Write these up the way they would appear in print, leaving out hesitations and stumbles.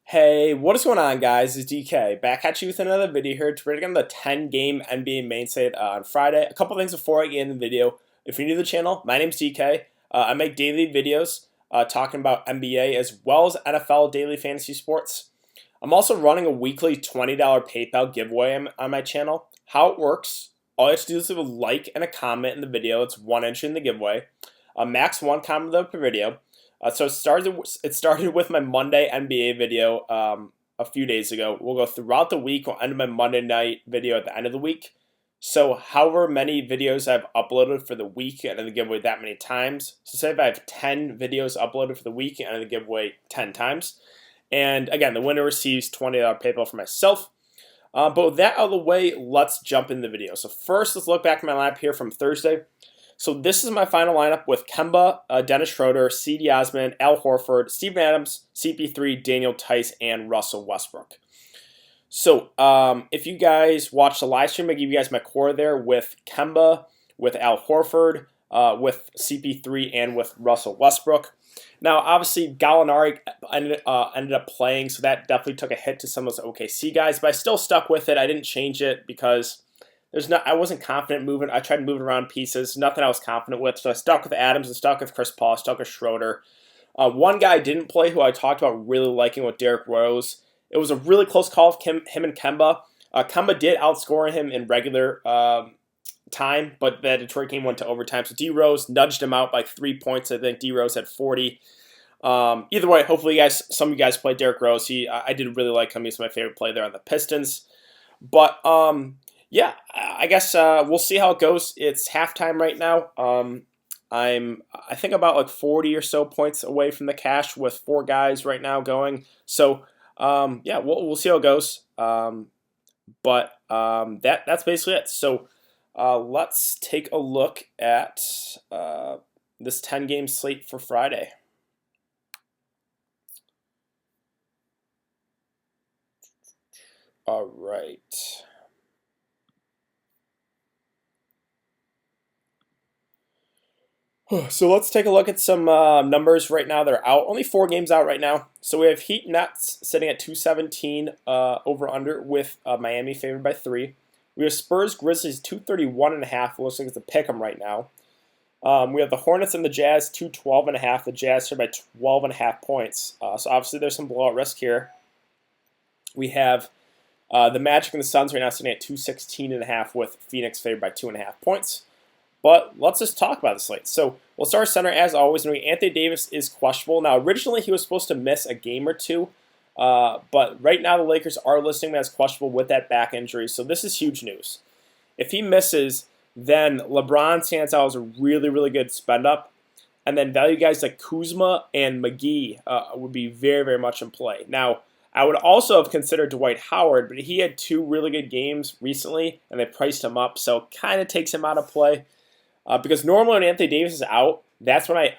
Hey, what is going on, guys? It's DK back at you with another video here to break down the 10-game NBA main slate on Friday. A couple things before I get into the video. If you're new to the channel, my name's DK. I make daily videos talking about NBA as well as NFL daily fantasy sports. I'm also running a weekly $20 PayPal giveaway on my channel. How it works, all you have to do is leave a like and a comment in the video. It's one entry in the giveaway. Max one comment per video. So it started with my Monday NBA video a few days ago. We'll go throughout the week. We'll end my Monday night video at the end of the week. So however many videos I've uploaded for the week and then the giveaway that many times. So say if I have 10 videos uploaded for the week and the giveaway 10 times. And again, the winner receives $20 PayPal for myself. But with that out of the way, let's jump in the video. So first, let's look back at my lineup here from Thursday. So this is my final lineup with Kemba, Dennis Schroeder, C.D. Osman, Al Horford, Steven Adams, CP3, Daniel Tice, and Russell Westbrook. So if you guys watch the live stream, I give you guys my core there with Kemba, with Al Horford, with CP3, and with Russell Westbrook. Now, obviously, Gallinari ended up playing, so that definitely took a hit to some of those OKC guys, but I still stuck with it. I didn't change it because I wasn't confident moving. I tried moving around pieces, nothing I was confident with, so I stuck with Adams, I stuck with Chris Paul, I stuck with Schroeder. One guy I didn't play who I talked about really liking with Derrick Rose. It was a really close call of him and Kemba. Kemba did outscore him in regular time, but the Detroit game went to overtime. So D Rose nudged him out by 3 points. I think D Rose had 40. Either way, hopefully some of you guys played Derrick Rose. I did really like him. He's my favorite player there on the Pistons. But yeah, I guess we'll see how it goes. It's halftime right now. I think about like 40 or so points away from the cash with 4 guys right now going. So yeah, we'll see how it goes. But that's basically it. So let's take a look at this 10-game slate for Friday. All right. So let's take a look at some numbers right now that are out. Only 4 games out right now. So we have Heat Nets sitting at 217 over-under with Miami favored by 3. We have Spurs Grizzlies 231.5. Looks like it's a pick 'em right now. We have the Hornets and the Jazz 212.5. The Jazz are by 12.5 points. So obviously there's some blowout risk here. We have the Magic and the Suns right now sitting at 216.5 with Phoenix favored by 2.5 points. But let's just talk about the slate. So we'll start center as always. Anthony Davis is questionable. Now, originally he was supposed to miss a game or two, but right now the Lakers are listing him as questionable with that back injury. So this is huge news. If he misses, then LeBron stands out as a really, really good spend up. And then value guys like Kuzma and McGee would be very, very much in play. Now, I would also have considered Dwight Howard, but he had 2 really good games recently, and they priced him up, so kind of takes him out of play. Because normally when Anthony Davis is out, that's when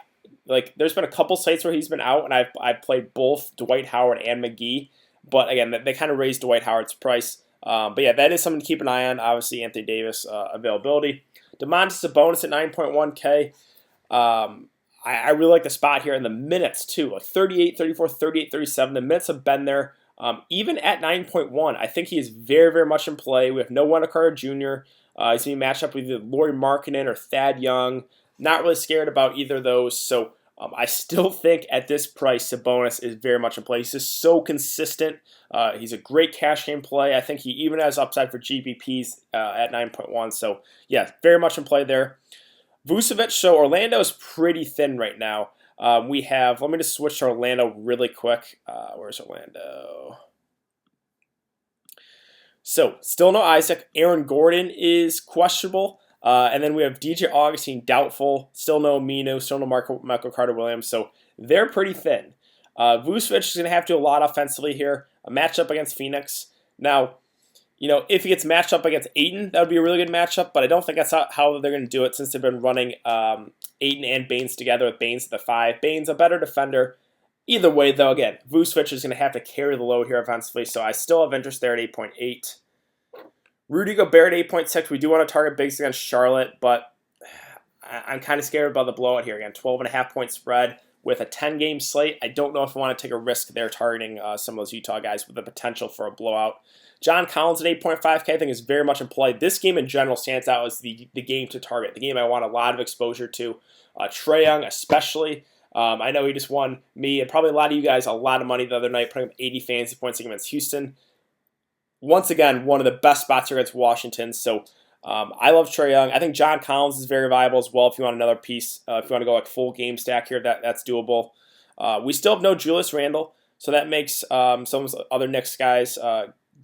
there's been a couple sites where he's been out, and I've played both Dwight Howard and McGee. But again, they kind of raised Dwight Howard's price. But yeah, that is something to keep an eye on. Obviously, Anthony Davis availability. Domantas Sabonis at 9.1K. I really like the spot here in the minutes too, like 38, 34, 38, 37. The minutes have been there. Even at 9.1, I think he is very, very much in play. We have no Wendell Carter Jr. He's going to be matched up with either Lauri Markkanen or Thad Young. Not really scared about either of those. So I still think at this price, Sabonis is very much in play. He's just so consistent. He's a great cash game play. I think he even has upside for GPPs at 9.1. So yeah, very much in play there. Vucevic, so Orlando is pretty thin right now. Let me just switch to Orlando really quick. Where's Orlando? So, still no Isaac. Aaron Gordon is questionable. And then we have DJ Augustine doubtful. Still no Aminu. Still no Michael Carter-Williams. So, they're pretty thin. Vucevic is going to have to do a lot offensively here. A matchup against Phoenix. Now, if he gets matched up against Ayton, that would be a really good matchup. But I don't think that's how they're going to do it since they've been running Ayton and Baines together with Baines at the 5. Baines a better defender. Either way, though, again, Vucevic is going to have to carry the load here offensively, so I still have interest there at 8.8. Rudy Gobert at 8.6. We do want to target bigs against Charlotte, but I'm kind of scared about the blowout here. Again, 12.5 point spread. with a 10-game slate. I don't know if I want to take a risk there targeting some of those Utah guys with the potential for a blowout. John Collins at 8.5K I think is very much in play. This game in general stands out as the game to target, the game I want a lot of exposure to. Trae Young especially. I know he just won me and probably a lot of you guys a lot of money the other night, putting up 80 fantasy points against Houston. Once again, one of the best spots here against Washington. So I love Trae Young. I think John Collins is very viable as well if you want another piece. If you want to go like full game stack here, that's doable. We still have no Julius Randle, so that makes some of those other Knicks guys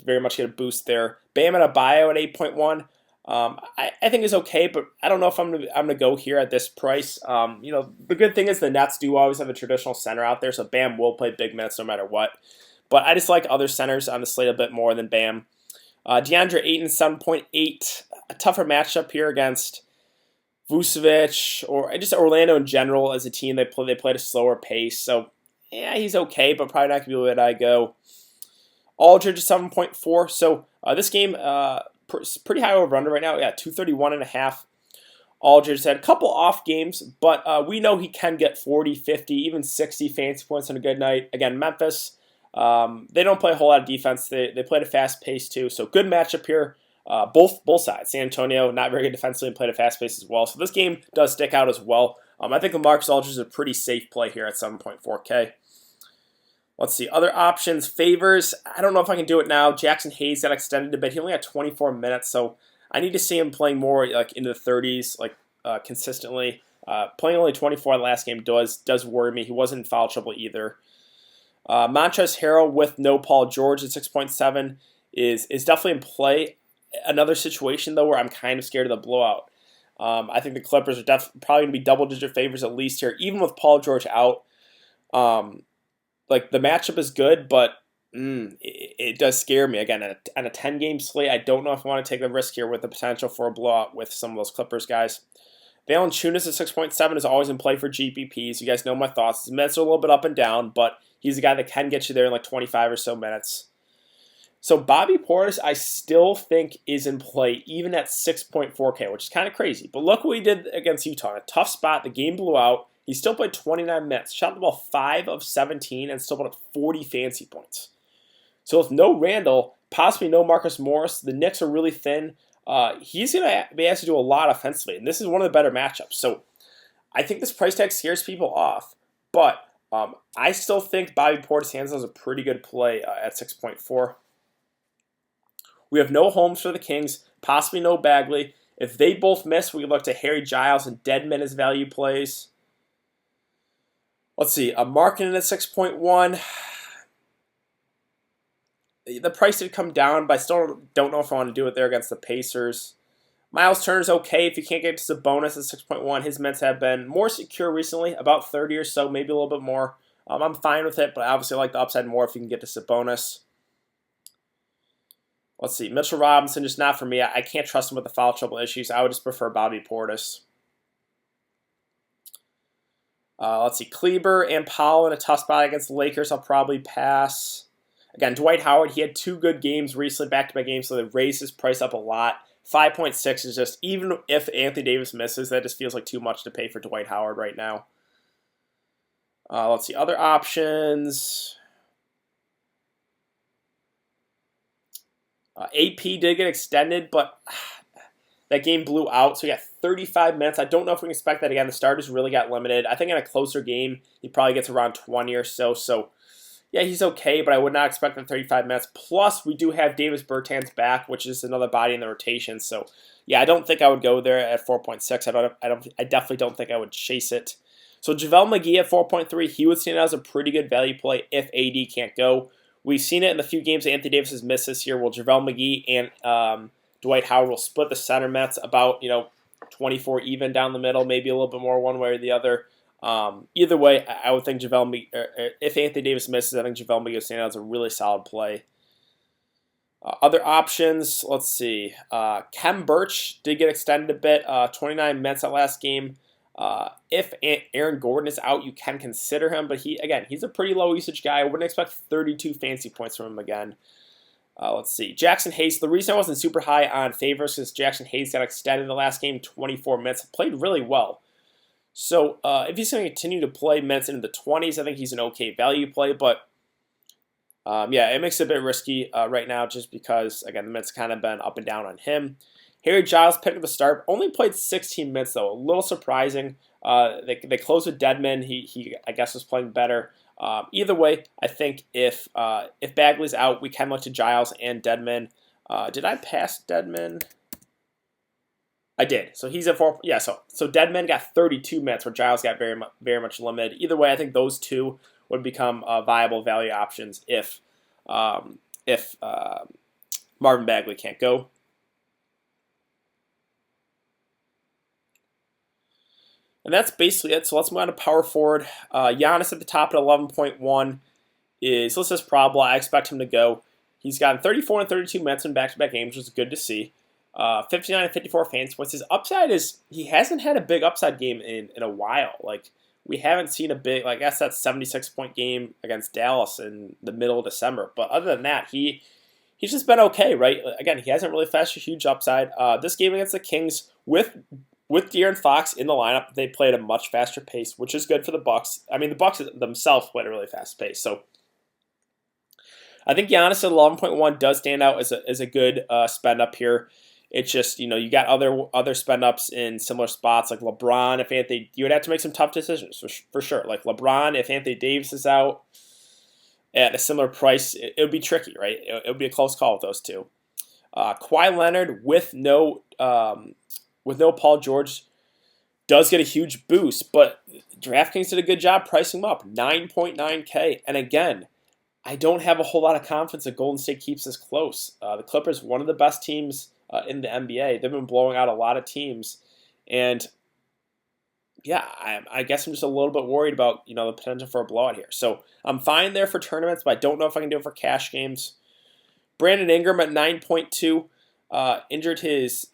very much get a boost there. Bam Adebayo at 8.1. I think is okay, but I don't know if I'm gonna go here at this price. The good thing is the Nets do always have a traditional center out there, so Bam will play big minutes no matter what. But I just like other centers on the slate a bit more than Bam. DeAndre Ayton 7.8, a tougher matchup here against Vucevic or just Orlando in general as a team. They play at a slower pace, so yeah, he's okay, but probably not gonna be the way that I go. Aldridge is 7.4, so this game pretty high over under right now. Yeah, 231.5. Aldridge had a couple off games, but we know he can get 40, 50, even 60 fantasy points on a good night. Again, Memphis, they don't play a whole lot of defense. They play at a fast pace too, so good matchup here. Both sides. San Antonio, not very good defensively, and played at a fast pace as well. So this game does stick out as well. I think LaMarcus Aldridge is a pretty safe play here at 7.4K. Let's see, other options, favors. I don't know if I can do it now. Jackson Hayes got extended a bit. He only had 24 minutes, so I need to see him playing more like into the 30s, like consistently. Playing only 24 in the last game does worry me. He wasn't in foul trouble either. Montrezl Harrell with no Paul George at 6.7 is definitely in play. Another situation though where I'm kind of scared of the blowout. I think the Clippers are probably going to be double-digit favors at least here, even with Paul George out. Like the matchup is good, but it does scare me. Again, on a 10-game slate, I don't know if I want to take the risk here with the potential for a blowout with some of those Clippers guys. Valanciunas at 6.7 is always in play for GPPs. You guys know my thoughts. His minutes are a little bit up and down, but he's a guy that can get you there in like 25 or so minutes. So Bobby Portis, I still think is in play even at 6.4K, which is kind of crazy. But look what he did against Utah. In a tough spot, the game blew out. He still played 29 minutes, shot the ball 5 of 17, and still put up 40 fantasy points. So with no Randall, possibly no Marcus Morris, the Knicks are really thin. He's going to be asked to do a lot offensively, and this is one of the better matchups. So I think this price tag scares people off, but I still think Bobby Portis hands is a pretty good play at 6.4. We have no Holmes for the Kings, possibly no Bagley. If they both miss, we look to Harry Giles and Deadman as value plays. Let's see, Markkanen at 6.1. The price did come down, but I still don't know if I want to do it there against the Pacers. Miles Turner's okay if you can't get to Sabonis at 6.1. His minutes have been more secure recently, about 30 or so, maybe a little bit more. I'm fine with it, but I obviously like the upside more if you can get to Sabonis. Let's see, Mitchell Robinson, just not for me. I can't trust him with the foul trouble issues. I would just prefer Bobby Portis. Let's see, Kleber and Powell in a tough spot against the Lakers. I'll probably pass. Again, Dwight Howard, he had 2 good games recently, back-to-back games, so they raised his price up a lot. 5.6 is just, even if Anthony Davis misses, that just feels like too much to pay for Dwight Howard right now. Let's see, other options. AP did get extended, but that game blew out, so he got 35 minutes. I don't know if we can expect that again. The starters really got limited. I think in a closer game, he probably gets around 20 or so. So, yeah, he's okay, but I would not expect him 35 minutes. Plus, we do have Davis Bertans back, which is another body in the rotation. So, yeah, I don't think I would go there at 4.6. I definitely don't think I would chase it. So, JaVale McGee at 4.3, he would stand out as a pretty good value play if AD can't go. We've seen it in the few games Anthony Davis has missed this year. Well, JaVale McGee and Dwight Howard will split the center minutes about 24 even down the middle, maybe a little bit more one way or the other. Either way, I would think JaVale McGee, if Anthony Davis misses, I think JaVale McGee will stand out as a really solid play. Other options, let's see. Khem Birch did get extended a bit, 29 minutes that last game. If Aaron Gordon is out, you can consider him, but he's a pretty low usage guy. I wouldn't expect 32 fantasy points from him again. Let's see. Jackson Hayes. The reason I wasn't super high on favors is Jackson Hayes got extended in the last game, 24 minutes. Played really well. So if he's going to continue to play minutes into the 20s, I think he's an okay value play. But yeah, it makes it a bit risky right now just because, again, the minutes kind of been up and down on him. Harry Giles picked up the start. Only played 16 minutes, though. A little surprising. They closed with Dedmon. He I guess, was playing better. Either way, I think if Bagley's out, we can look to Giles and Dedmon. Did I pass Dedmon? I did. So he's at 4. Yeah, so Dedmon got 32 minutes, where Giles got very much limited. Either way, I think those two would become viable value options if Marvin Bagley can't go. And that's basically it. So let's move on to power forward. Giannis at the top at 11.1 is listed as probable. I expect him to go. He's gotten 34 and 32 minutes in back-to-back games, which is good to see. 59 and 54 fantasy points. His upside is he hasn't had a big upside game in a while. Like, we haven't seen a big, like, I guess that 76-point game against Dallas in the middle of December. But other than that, he's just been okay, right? Again, he hasn't really flashed a huge upside. This game against the Kings with De'Aaron Fox in the lineup, they played a much faster pace, which is good for the Bucks. I mean, the Bucks themselves played a really fast pace. So I think Giannis at 11.1 does stand out as a good spend up here. It's just, you got other spend ups in similar spots like LeBron. You would have to make some tough decisions for sure. Like LeBron, if Anthony Davis is out at a similar price, it would be tricky, right? It would be a close call with those two. Kawhi Leonard with no Paul George does get a huge boost, but DraftKings did a good job pricing him up, 9.9K. And again, I don't have a whole lot of confidence that Golden State keeps this close. The Clippers, one of the best teams in the NBA. They've been blowing out a lot of teams. And yeah, I guess I'm just a little bit worried about, the potential for a blowout here. So I'm fine there for tournaments, but I don't know if I can do it for cash games. Brandon Ingram at 9.2.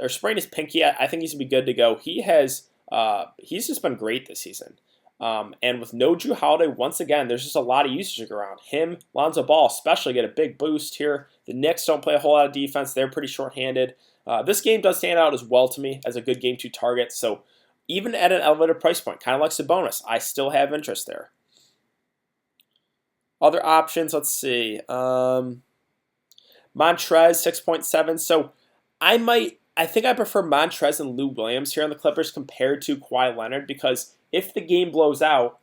Sprained his pinky. I think he's gonna be good to go. He's just been great this season. And with no Jrue Holiday, once again, there's just a lot of usage around him. Lonzo Ball especially get a big boost here. The Knicks don't play a whole lot of defense. They're pretty shorthanded. This game does stand out as well to me as a good game to target. So even at an elevated price point, kind of like Sabonis, I still have interest there. Other options, let's see. Montrez, 6.7. So I think I prefer Montrez and Lou Williams here on the Clippers compared to Kawhi Leonard, because if the game blows out,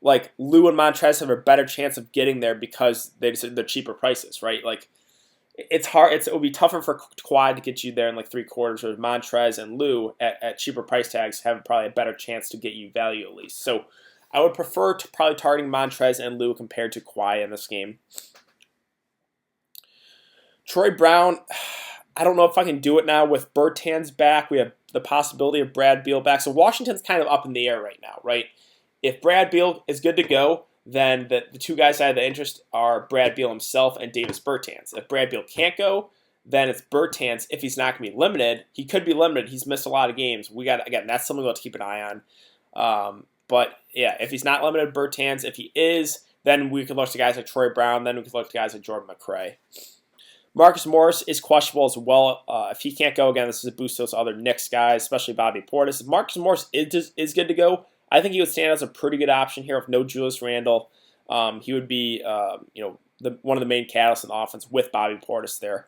like, Lou and Montrez have a better chance of getting there because they're cheaper prices, right? Like, it's hard. It would be tougher for Kawhi to get you there in like 3/4, whereas Montrez and Lou at cheaper price tags have probably a better chance to get you value at least. So I would prefer to probably targeting Montrez and Lou compared to Kawhi in this game. Troy Brown, I don't know if I can do it now with Bertans back. We have the possibility of Brad Beal back. So Washington's kind of up in the air right now, right? If Brad Beal is good to go, then the two guys I have the interest are Brad Beal himself and Davis Bertans. If Brad Beal can't go, then it's Bertans. If he's not going to be limited, he could be limited. He's missed a lot of games. Again, that's something we'll have to keep an eye on. But yeah, if he's not limited, Bertans. If he is, then we could look to guys like Troy Brown. Then we could look to guys like Jordan McRae. Marcus Morris is questionable as well. If he can't go, again, this is a boost to those other Knicks guys, especially Bobby Portis. If Marcus Morris is good to go, I think he would stand as a pretty good option here with no Julius Randle. He would be, one of the main catalysts in the offense with Bobby Portis there.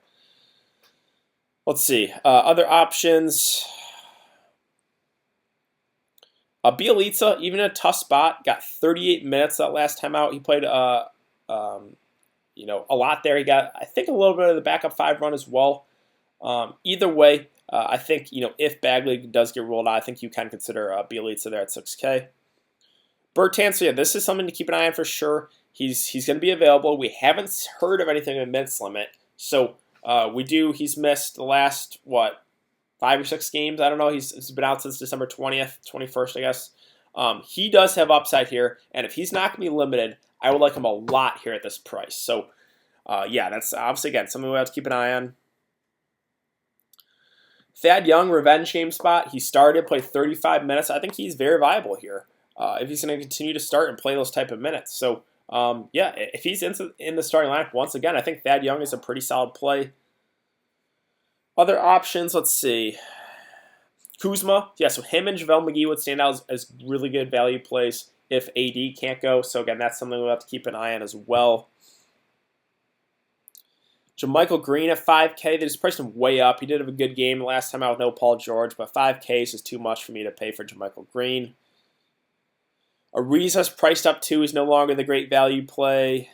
Let's see. Other options. Bielitsa, even in a tough spot, got 38 minutes that last time out. He played a lot there. He got, I think, a little bit of the backup 5 run as well. Either way, I think, if Bagley does get ruled out, I think you can consider Bielitsa there at 6K. Bertans, so yeah, this is something to keep an eye on for sure. He's going to be available. We haven't heard of anything in minutes limit. So he's missed the last, 5 or 6 games? I don't know. He's been out since December 20th, 21st, I guess. He does have upside here, and if he's not going to be limited, I would like him a lot here at this price. So, yeah, that's obviously, again, something we have to keep an eye on. Thad Young, revenge game spot. He started, played 35 minutes. I think he's very viable here if he's going to continue to start and play those type of minutes. So, yeah, if he's in the starting lineup, once again, I think Thad Young is a pretty solid play. Other options, let's see. Kuzma, yeah, so him and JaVale McGee would stand out as really good value plays if AD can't go. So again, that's something we'll have to keep an eye on as well. JaMychal Green at 5K, they just priced him way up. He did have a good game last time out with no Paul George, but 5K is just too much for me to pay for JaMychal Green. Ariza's priced up too. He's no longer the great value play.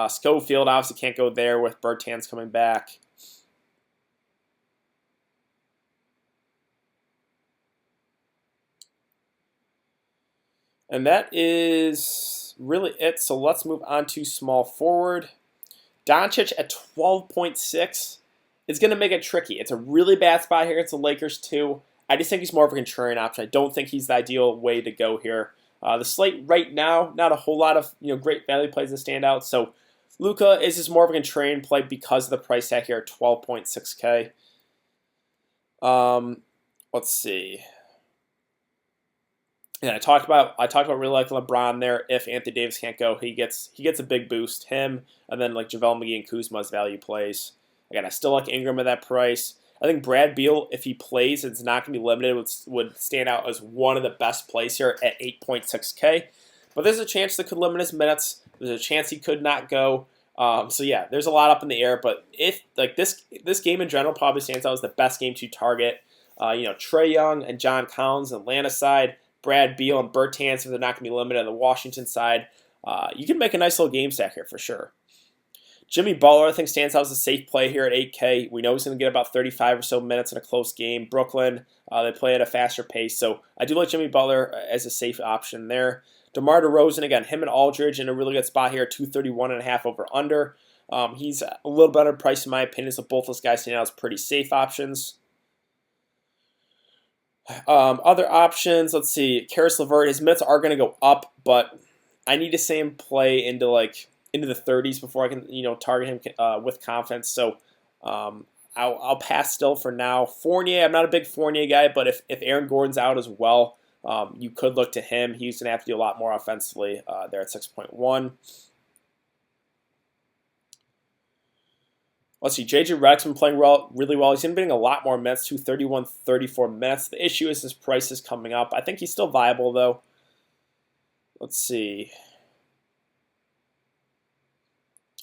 Schofield obviously can't go there with Bertans coming back. And that is really it. So let's move on to small forward. Doncic at 12.6 is going to make it tricky. It's a really bad spot here. It's the Lakers too. I just think he's more of a contrarian option. I don't think he's the ideal way to go here. The slate right now, not a whole lot of great value plays that stand out. So Luka is just more of a contrarian play because of the price tag here at 12.6K. Let's see. And I talked about really liking LeBron there. If Anthony Davis can't go, he gets a big boost. Him and then like JaVale McGee and Kuzma's value plays. Again, I still like Ingram at that price. I think Brad Beal, if he plays, it's not going to be limited, would stand out as one of the best plays here at 8.6K. But there's a chance that could limit his minutes. There's a chance he could not go. So yeah, there's a lot up in the air. But if like this game in general probably stands out as the best game to target. Trae Young and John Collins, Atlanta side. Brad Beal and Bertans, if they're not going to be limited on the Washington side, you can make a nice little game stack here for sure. Jimmy Butler, I think, stands out as a safe play here at 8K. We know he's going to get about 35 or so minutes in a close game. Brooklyn, they play at a faster pace, so I do like Jimmy Butler as a safe option there. DeMar DeRozan, again, him and Aldridge in a really good spot here, 231.5 over under. He's a little better priced in my opinion, so both those guys stand out as pretty safe options. Other options, let's see. Karis LeVert, his minutes are going to go up, but I need to see him play into the 30s before I can target him with confidence. So I'll pass still for now. Fournier, I'm not a big Fournier guy, but if Aaron Gordon's out as well, you could look to him. He's going to have to do a lot more offensively there at 6.1. Let's see, J.J. Redick's been playing really well. He's been getting a lot more minutes, 231, 34 minutes. The issue is his price is coming up. I think he's still viable, though. Let's see.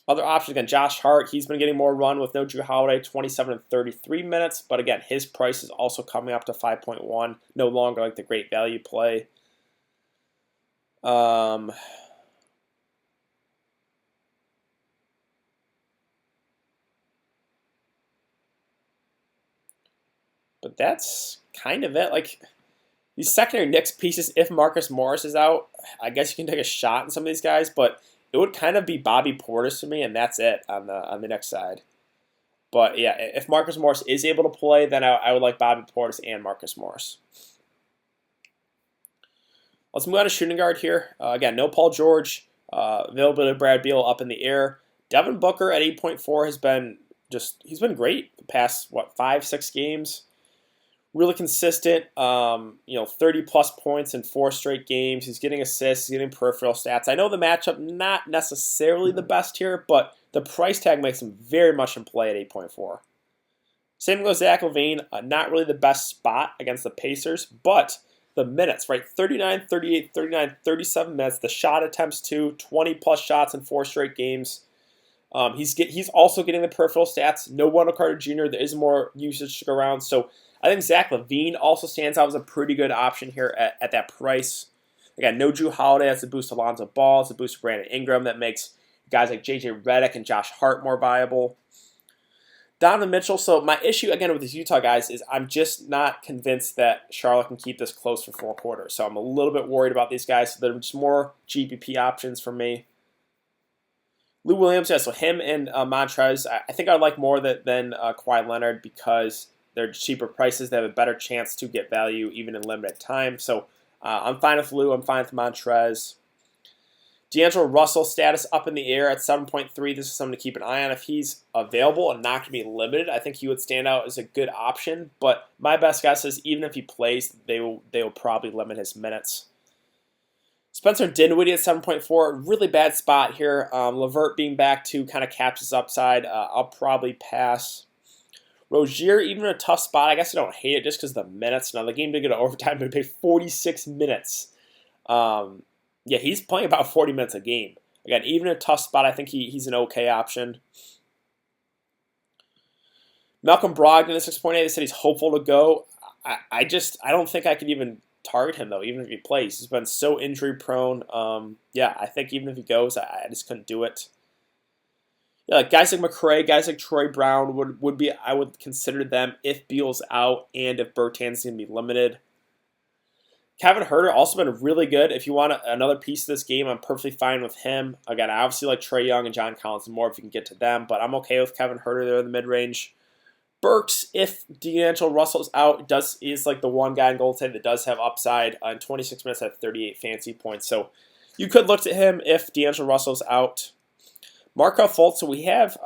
Other options, again, Josh Hart. He's been getting more run with no Drew Holiday, 27 and 33 minutes. But again, his price is also coming up to 5.1. No longer like the great value play. But that's kind of it. Like these secondary Knicks pieces, if Marcus Morris is out, I guess you can take a shot on some of these guys, but it would kind of be Bobby Portis for me, and that's it on the Knicks side. But yeah, if Marcus Morris is able to play, then I would like Bobby Portis and Marcus Morris. Let's move on to shooting guard here. Again, no Paul George. Availability of Brad Beal up in the air. Devin Booker at 8.4 he's been great the past 5-6 games. Really consistent, 30-plus points in 4 straight games. He's getting assists, he's getting peripheral stats. I know the matchup not necessarily the best here, but the price tag makes him very much in play at 8.4. Same goes Zach LaVine, not really the best spot against the Pacers, but the minutes, right? 39, 38, 39, 37 minutes. The shot attempts too, 20-plus shots in 4 straight games. He's also getting the peripheral stats. No Wendell Carter Jr., there is more usage to go around, so I think Zach LaVine also stands out as a pretty good option here at that price. Again, no Drew Holiday. That's a boost to Lonzo Ball. It's a boost to Brandon Ingram. That makes guys like J.J. Redick and Josh Hart more viable. Donovan Mitchell. So my issue, again, with these Utah guys is I'm just not convinced that Charlotte can keep this close for 4 quarters. So I'm a little bit worried about these guys. So they're just more GPP options for me. Lou Williams, yeah, so him and Montrez, I think I'd like more than Kawhi Leonard because they're cheaper prices. They have a better chance to get value even in limited time. So I'm fine with Lou. I'm fine with Montrez. D'Angelo Russell status up in the air at 7.3. This is something to keep an eye on. If he's available and not going to be limited, I think he would stand out as a good option. But my best guess is even if he plays, they will probably limit his minutes. Spencer Dinwiddie at 7.4. Really bad spot here. LeVert being back to kind of caps his upside. I'll probably pass. Rozier, even in a tough spot, I guess I don't hate it just because of the minutes. Now, the game did get to overtime, but he played 46 minutes. Yeah, he's playing about 40 minutes a game. Again, even in a tough spot, I think he's an okay option. Malcolm Brogdon at 6.8, they said he's hopeful to go. I don't think I could even target him, though, even if he plays. He's been so injury prone. Yeah, I think even if he goes, I just couldn't do it. Yeah, like guys like McRae, guys like Troy Brown would be, I would consider them if Beal's out and if Bertans going to be limited. Kevin Huerter also been really good. If you want another piece of this game, I'm perfectly fine with him. Again, I obviously like Trae Young and John Collins more if you can get to them, but I'm okay with Kevin Huerter there in the mid-range. Burks, if D'Angelo Russell's out, is like the one guy in Golden State that does have upside in 26 minutes at 38 fantasy points. So you could look to him if D'Angelo Russell's out. Markelle Fultz, so we have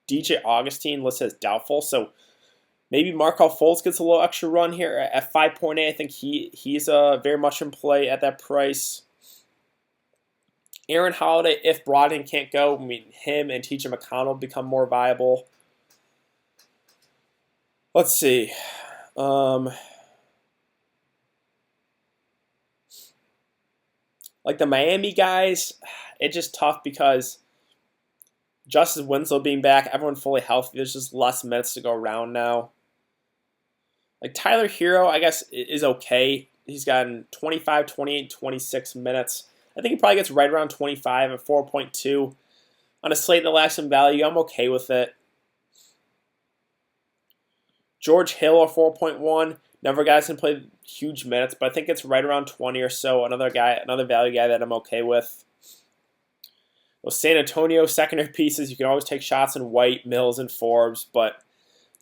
DJ Augustine listed as doubtful, so maybe Markelle Fultz gets a little extra run here at 5.8. I think he's very much in play at that price. Aaron Holiday, if Brogdon can't go, I mean, him and TJ McConnell become more viable. Let's see. Like the Miami guys, it's just tough because Justice Winslow being back, everyone fully healthy, there's just less minutes to go around now. Like Tyler Hero, I guess, is okay. He's gotten 25, 28, 26 minutes. I think he probably gets right around 25 at 4.2. On a slate that lacks some value, I'm okay with it. George Hill at 4.1. Never guys can play huge minutes, but I think it's right around 20 or so. Another value guy that I'm okay with. Those San Antonio secondary pieces, you can always take shots in White, Mills, and Forbes, but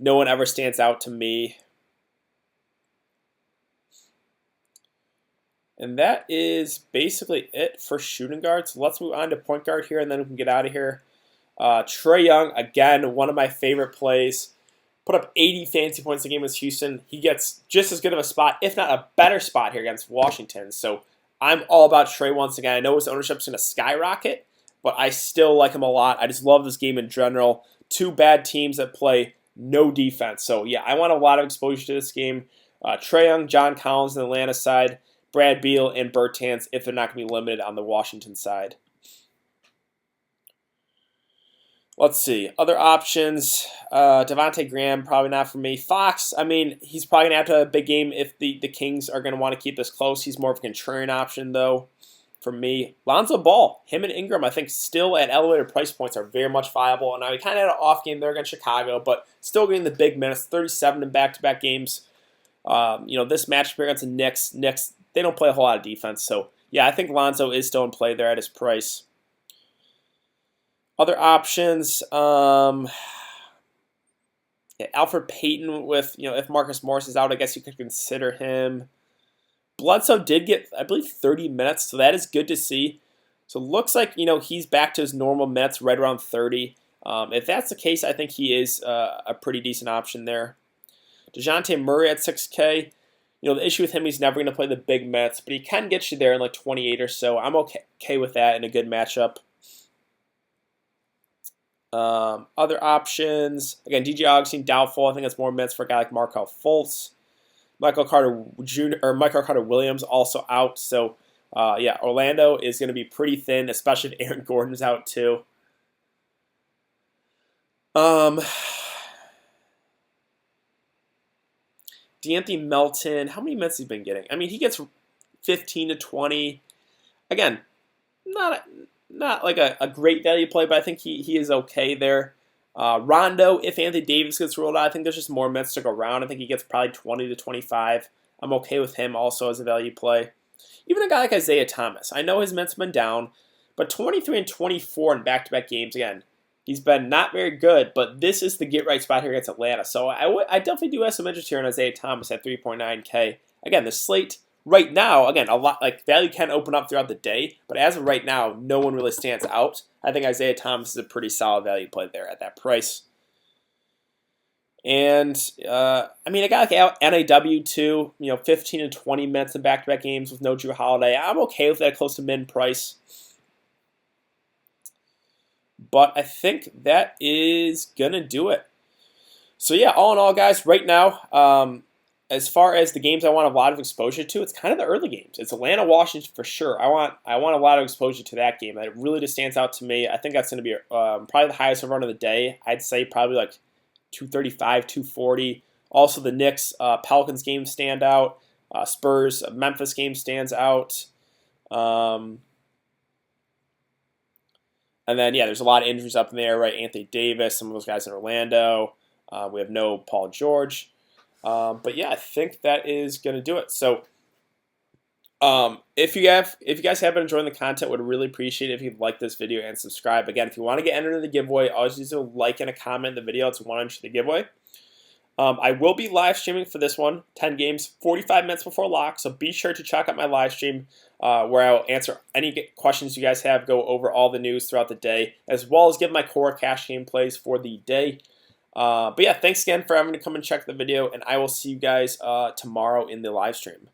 no one ever stands out to me. And that is basically it for shooting guards. So let's move on to point guard here, and then we can get out of here. Trae Young, again, one of my favorite plays. Put up 80 fantasy points a game against Houston. He gets just as good of a spot, if not a better spot here against Washington. So I'm all about Trae once again. I know his ownership is going to skyrocket, but I still like him a lot. I just love this game in general. Two bad teams that play no defense. So yeah, I want a lot of exposure to this game. Trae Young, John Collins on the Atlanta side, Brad Beal, and Bertans if they're not going to be limited on the Washington side. Let's see. Other options. Devontae Graham, probably not for me. Fox, I mean, he's probably going to have to have a big game if the Kings are going to want to keep this close. He's more of a contrarian option, though, for me. Lonzo Ball, him and Ingram, I think still at elevated price points are very much viable. And now he kind of had an off game there against Chicago, but still getting the big minutes, 37 in back-to-back games. This matchup against the Knicks, they don't play a whole lot of defense. So, yeah, I think Lonzo is still in play there at his price. Other options, Alfred Payton with, if Marcus Morris is out, I guess you could consider him. Bledsoe did get, I believe, 30 minutes, so that is good to see. So it looks like, he's back to his normal minutes, right around 30. If that's the case, I think he is a pretty decent option there. DeJounte Murray at 6K. The issue with him, he's never going to play the big minutes, but he can get you there in like 28 or so. I'm okay with that in a good matchup. Other options, again, DJ Augustine, doubtful. I think that's more minutes for a guy like Markelle Fultz. Michael Carter Williams also out. So, yeah, Orlando is going to be pretty thin, especially if Aaron Gordon's out too. D'Anthony Melton, how many minutes has he been getting? I mean, he gets 15 to 20. Again, not like a great value play, but I think he is okay there. Rondo, if Anthony Davis gets ruled out, I think there's just more minutes to go around. I think he gets probably 20 to 25. I'm okay with him also as a value play. Even a guy like Isaiah Thomas. I know his minutes have been down, but 23 and 24 in back-to-back games. Again, he's been not very good, but this is the get-right spot here against Atlanta. So I definitely do have some interest here in Isaiah Thomas at 3.9K. Again, the slate right now, again, a lot like value can open up throughout the day, but as of right now, no one really stands out. I think Isaiah Thomas is a pretty solid value play there at that price. And I mean, a guy like NAW too, 15 and 20 minutes in back-to-back games with no Drew Holiday. I'm okay with that close to mid price. But I think that is gonna do it. So yeah, all in all, guys, right now, as far as the games I want a lot of exposure to, it's kind of the early games. It's Atlanta, Washington for sure. I want a lot of exposure to that game. That really just stands out to me. I think that's going to be probably the highest run of the day. I'd say probably like 235, 240. Also, the Knicks Pelicans game stand out. Spurs Memphis game stands out. And then, yeah, there's a lot of injuries up in there, right? Anthony Davis, some of those guys in Orlando. We have no Paul George. But yeah, I think that is going to do it. So if you guys have been enjoying the content, would really appreciate it if you'd like this video and subscribe. Again, if you want to get entered in the giveaway, always use a like and a comment in the video. It's 1 inch to the giveaway. I will be live streaming for this one, 10 games, 45 minutes before lock, so be sure to check out my live stream where I'll answer any questions you guys have, go over all the news throughout the day, as well as give my core cash game plays for the day. But yeah, thanks again for having to come and check the video, and I will see you guys tomorrow in the live stream.